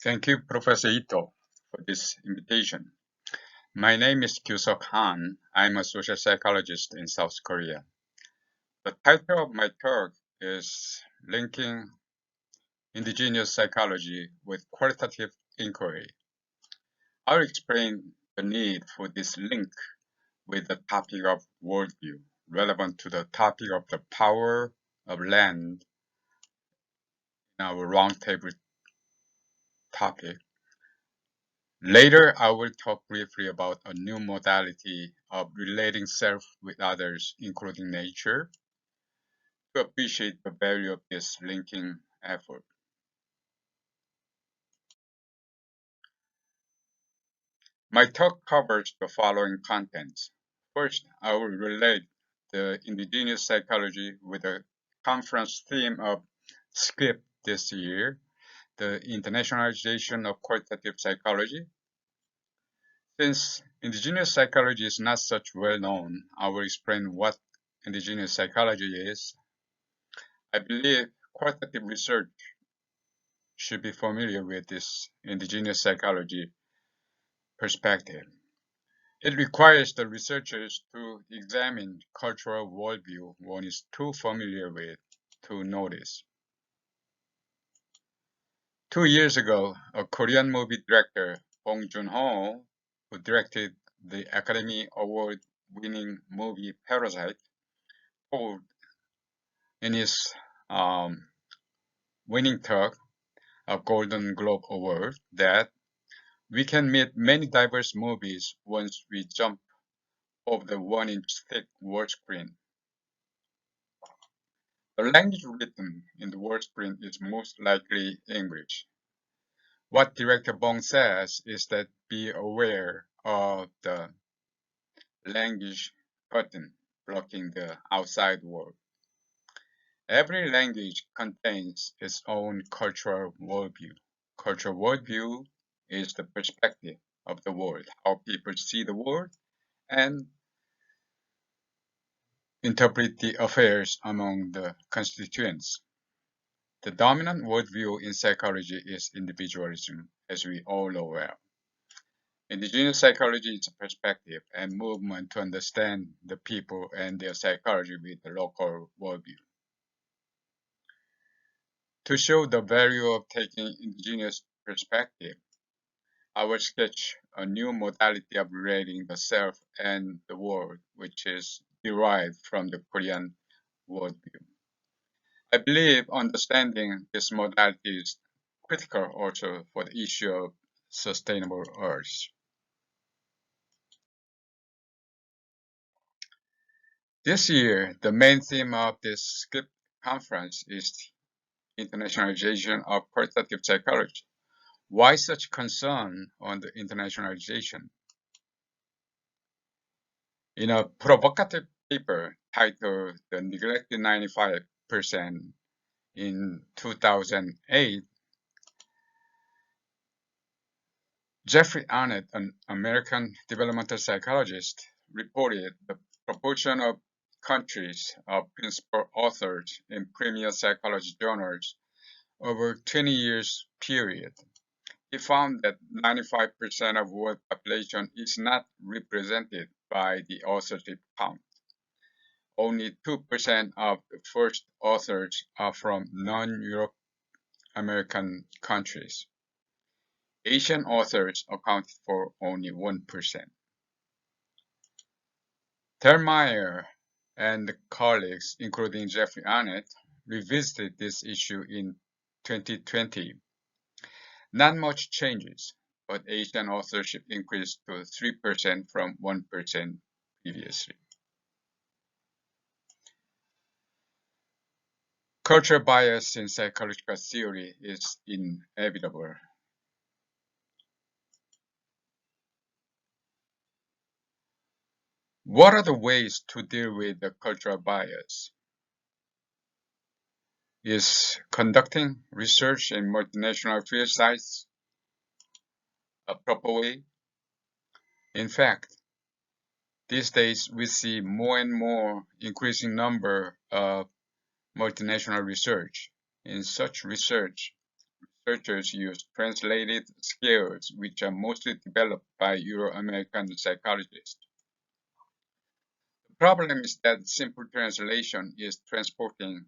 Thank you, Professor Ito, for this invitation. My name is Gyuseog Han. I'm a social psychologist in South Korea. The title of my talk is Linking Indigenous Psychology with Qualitative Inquiry. I'll explain the need for this link with the topic of worldview, relevant to the topic of the power of land in our roundtable topic. Later, I will talk briefly about a new modality of relating self with others, including nature, to appreciate the value of this linking effort. My talk covers the following contents. First, I will relate the indigenous psychology with the conference theme of SCIP this year, the Internationalization of Qualitative Psychology. Since indigenous psychology is not such well known, I will explain what indigenous psychology is. I believe qualitative research should be familiar with this indigenous psychology perspective. It requires the researchers to examine cultural worldview one is too familiar with to notice. 2 years ago, a Korean movie director, Bong Joon-ho, who directed the Academy Award-winning movie Parasite, told in his winning talk, a Golden Globe Award, that we can meet many diverse movies once we jump off the 1-inch thick word screen. The language written in the word screen is most likely English. What Director Bong says is that be aware of the language button blocking the outside world. Every language contains its own cultural worldview. Cultural worldview is the perspective of the world, how people see the world and interpret the affairs among the constituents. The dominant worldview in psychology is individualism, as we all know well. Indigenous psychology is a perspective and movement to understand the people and their psychology with the local worldview. To show the value of taking indigenous perspective, I will sketch a new modality of relating the self and the world, which is derived from the Korean worldview. I believe understanding this modality is critical also for the issue of sustainable Earth. This year, the main theme of this SCIP conference is internationalization of qualitative psychology. Why such concern on the internationalization? In a provocative paper titled The Neglected 95% in 2008, Jeffrey Arnett, an American developmental psychologist, reported the proportion of countries of principal authors in premier psychology journals over 20 years period. He found that 95% of world population is not represented by the authorship count. Only 2% of the first authors are from non-Europe American countries. Asian authors accounted for only 1%. Termeyer and colleagues, including Jeffrey Arnett, revisited this issue in 2020. Not much changes, but Asian authorship increased to 3% from 1% previously. Cultural bias in psychological theory is inevitable. What are the ways to deal with the cultural bias? Is conducting research in multinational field sites a proper way? In fact, these days we see more and more increasing number of multinational research. In such research, researchers use translated scales, which are mostly developed by Euro-American psychologists. The problem is that simple translation is transporting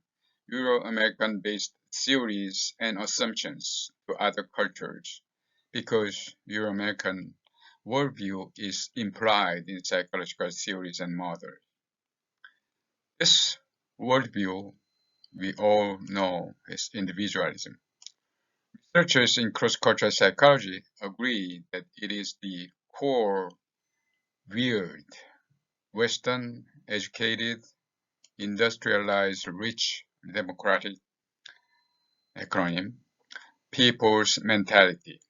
Euro-American based theories and assumptions to other cultures, because Euro-American worldview is implied in psychological theories and models. This worldview we all know is individualism. Researchers in cross-cultural psychology agree that it is the core, weird, Western, educated, industrialized, rich, democratic acronym, people's mentality.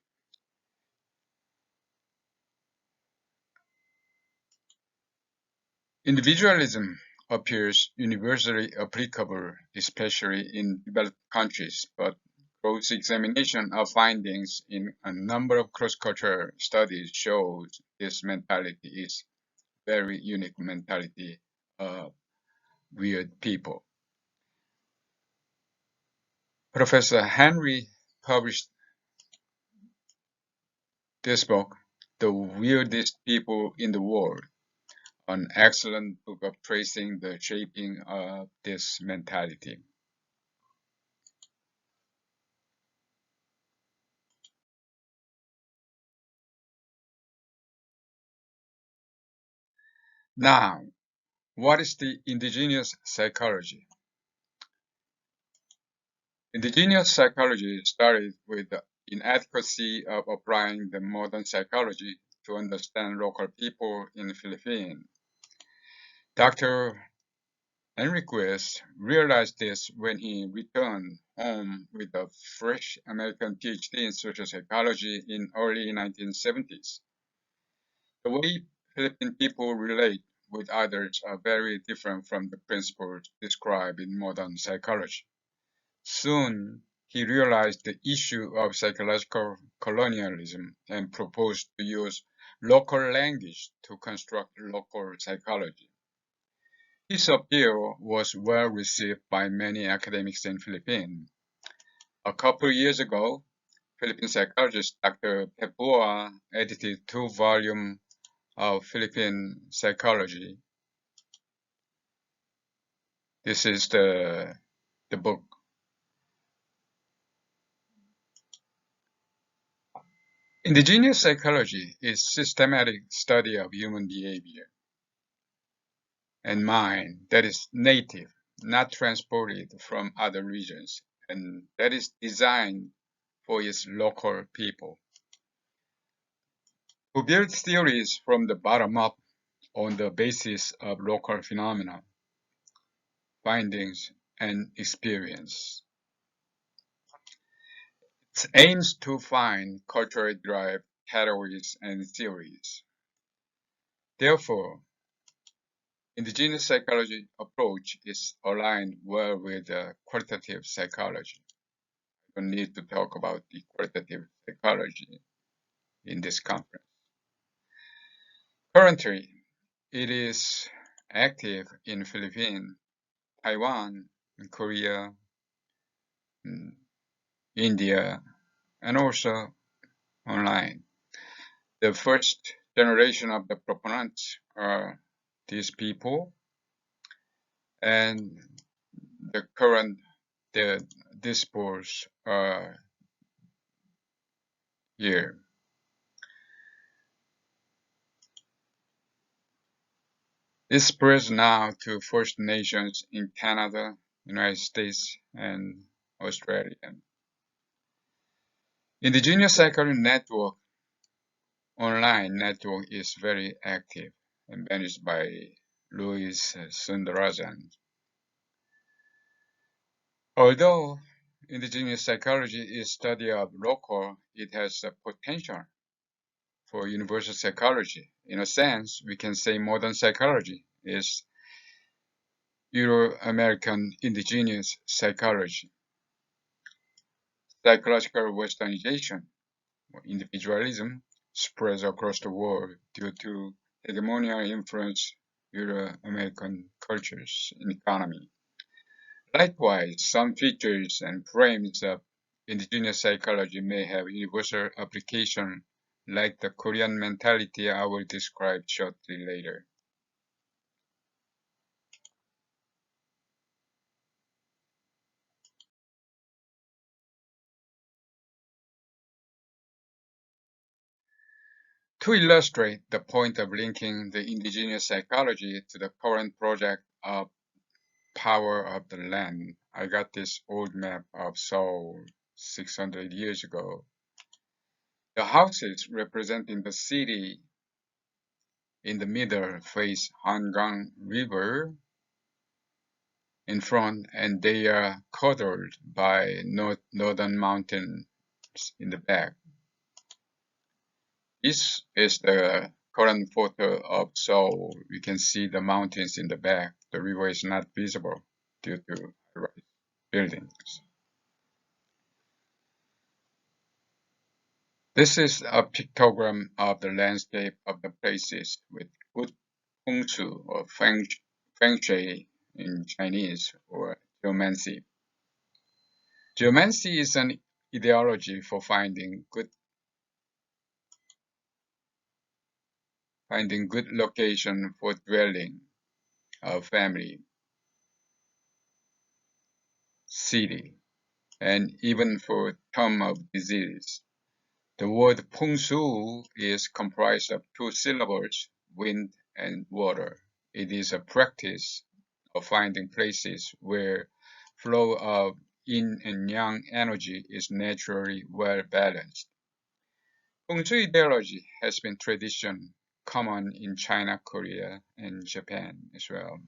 Individualism appears universally applicable, especially in developed countries, but close examination of findings in a number of cross-cultural studies shows this mentality is very unique mentality of weird people. Professor Henry published this book, The Weirdest People in the World, an excellent book of tracing the shaping of this mentality. Now, what is the indigenous psychology? Indigenous psychology started with the inadequacy of applying the modern psychology to understand local people in the Philippines. Dr. Enriquez realized this when he returned home with a fresh American PhD in social psychology in early 1970s. The way Philippine people relate with others are very different from the principles described in modern psychology. Soon, he realized the issue of psychological colonialism and proposed to use local language to construct local psychology. His appeal was well received by many academics in Philippines. A couple of years ago, Philippine psychologist Dr. Pepua edited 2 volumes of Philippine psychology. This is the book. Indigenous psychology is systematic study of human behavior and mind that is native, not transported from other regions, and that is designed for its local people, who build theories from the bottom up on the basis of local phenomena, findings, and experience. It aims to find culturally derived categories and theories. Therefore, indigenous psychology approach is aligned well with qualitative psychology. We don't need to talk about the qualitative psychology in this conference. Currently, it is active in Philippines, Taiwan, Korea, India, and also online. The first generation of the proponents are these people, and the current discourse are here. This spreads now to First Nations in Canada, United States, and Australia. Indigenous Psychology Network online network is very active and managed by Louis Sundarajan. Although indigenous psychology is study of local, it has the potential for universal psychology. In a sense, we can say modern psychology is Euro-American indigenous psychology. Psychological westernization or individualism spreads across the world due to hegemonial influence Euro-American cultures and economy. Likewise, some features and frames of indigenous psychology may have universal application like the Korean mentality I will describe shortly later. To illustrate the point of linking the indigenous psychology to the current project of Power of the Land, I got this old map of Seoul 600 years ago. The houses representing the city in the middle face Hangang River in front, and they are cuddled by northern mountains in the back. This is the current photo of Seoul. You can see the mountains in the back. The river is not visible due to buildings. This is a pictogram of the landscape of the places with good feng shui or feng shui in Chinese, or geomancy. Geomancy is an ideology for finding good location for dwelling, a family, city, and even for term of disease. The word feng shui is comprised of two syllables, wind and water. It is a practice of finding places where flow of yin and yang energy is naturally well balanced. Feng Shui ideology has been tradition common in China, Korea, and Japan as well.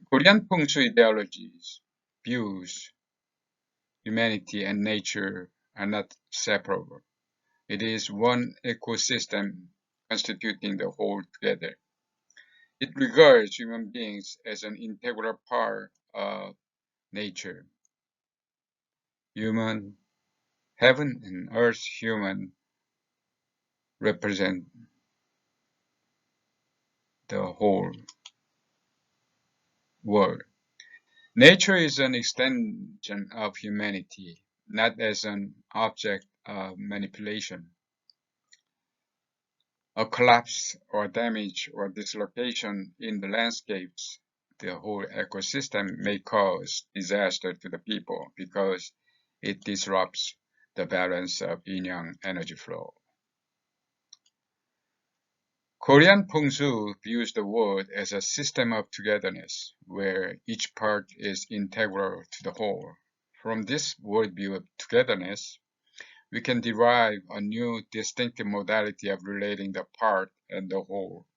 Korean Feng Shui ideologies views humanity and nature are not separable. It is one ecosystem constituting the whole together. It regards human beings as an integral part of nature. Heaven and earth human represent the whole world. Nature is an extension of humanity, not as an object of manipulation. A collapse or damage or dislocation in the landscapes, the whole ecosystem, may cause disaster to the people because it disrupts the balance of yin-yang energy flow. Korean Feng Shui views the world as a system of togetherness, where each part is integral to the whole. From this worldview of togetherness, we can derive a new distinctive modality of relating the part and the whole.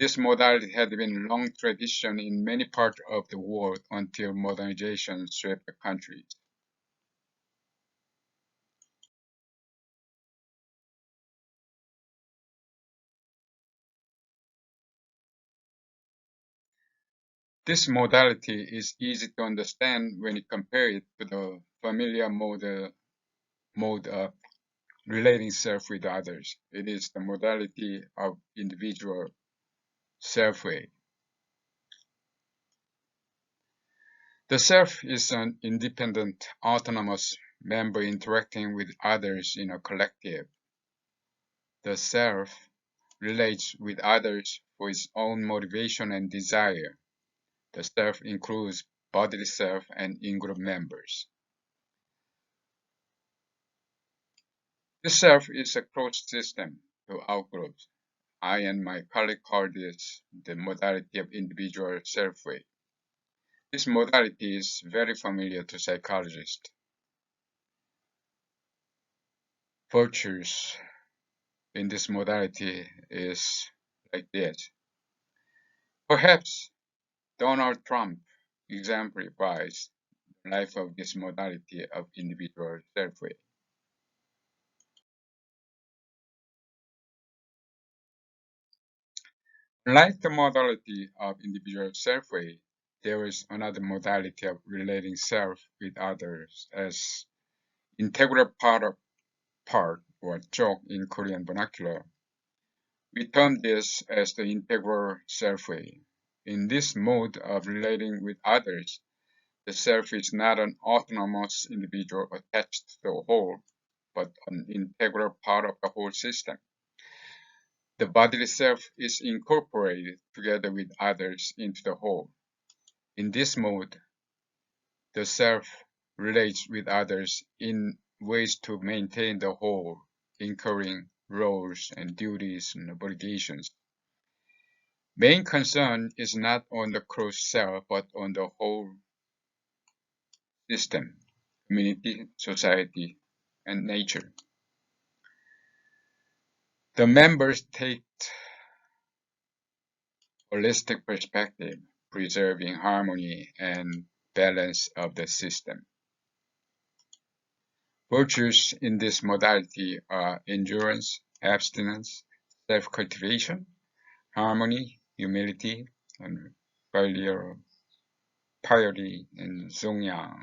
This modality had been long tradition in many parts of the world until modernization swept the countries. This modality is easy to understand when you compare it to the familiar mode of relating self with others. It is the modality of individual self-way. The self is an independent, autonomous member interacting with others in a collective. The self relates with others for its own motivation and desire. The self includes bodily self and in-group members. The self is a closed system to outgroups. I and my colleague call this the modality of individual self-way. This modality is very familiar to psychologists. Virtues in this modality is like this. Perhaps Donald Trump exemplifies the life of this modality of individual self-way. Like the modality of individual self-way, there is another modality of relating self with others as integral part or chok in Korean vernacular. We term this as the integral self-way. In this mode of relating with others, The self is not an autonomous individual attached to the whole, but an integral part of the whole system. The bodily self is incorporated together with others into the whole. In this mode, the self relates with others in ways to maintain the whole, incurring roles and duties and obligations. Main concern is not on the closed self, but on the whole system, community, society, and nature. The members take holistic perspective, preserving harmony and balance of the system. Virtues in this modality are endurance, abstinence, self-cultivation, harmony, humility, and piety, and zongyang.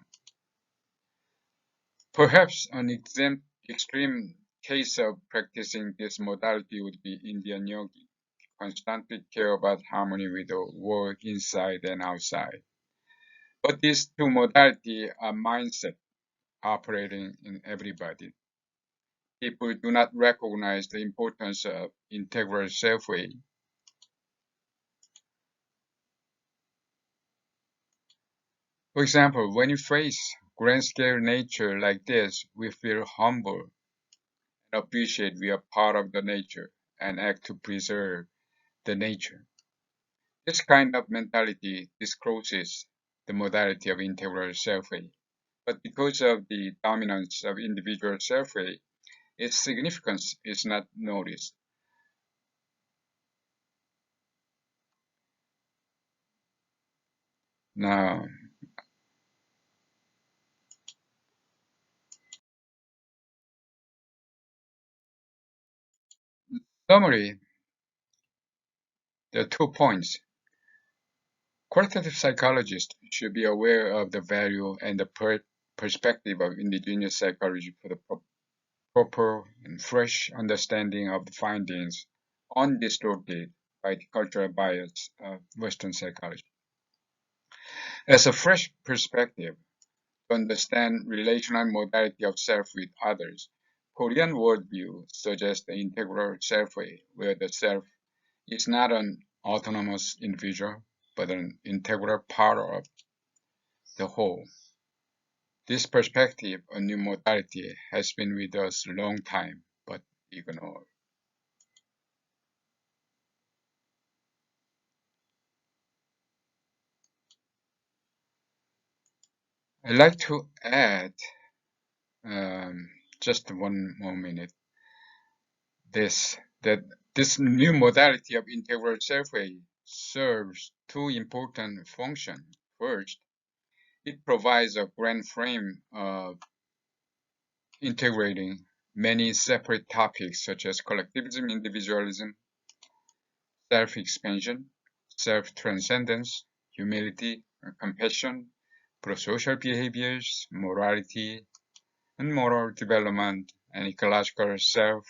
Perhaps an extreme case of practicing this modality would be Indian yogi, constantly care about harmony with the world inside and outside. But these two modalities are mindset operating in everybody. People do not recognize the importance of integral self-way. For example, when you face grand-scale nature like this, we feel humble and appreciate we are part of the nature and act to preserve the nature. This kind of mentality discloses the modality of integral self-way. But because of the dominance of individual self-way, its significance is not noticed. Now, summary, there are 2 points. Qualitative psychologists should be aware of the value and the perspective of indigenous psychology for the proper and fresh understanding of the findings undistorted by the cultural bias of Western psychology. As a fresh perspective, to understand relational modality of self with others, Korean worldview suggests the integral self-way, where the self is not an autonomous individual, but an integral part of the whole. This perspective, a new modality, has been with us a long time, but ignored. I'd like to add, just one more minute, that this new modality of integral self-way serves two important functions. First, it provides a grand frame of integrating many separate topics such as collectivism, individualism, self-expansion, self-transcendence, humility, compassion, pro-social behaviors, morality, and moral development, and ecological self,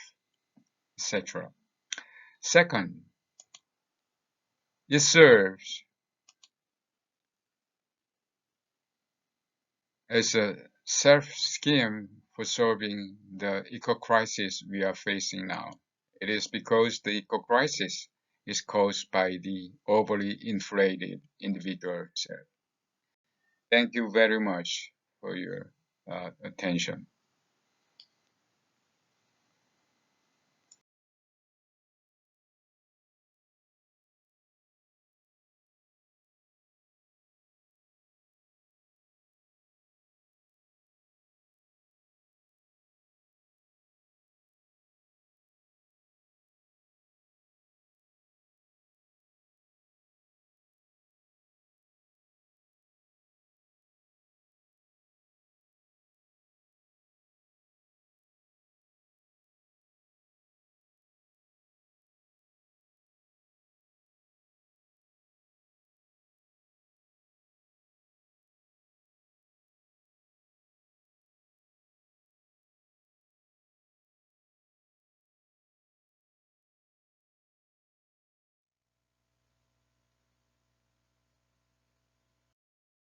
etc. Second, it serves as a self-scheme for solving the eco-crisis we are facing now. It is because the eco-crisis is caused by the overly inflated individual self. Thank you very much for your attention.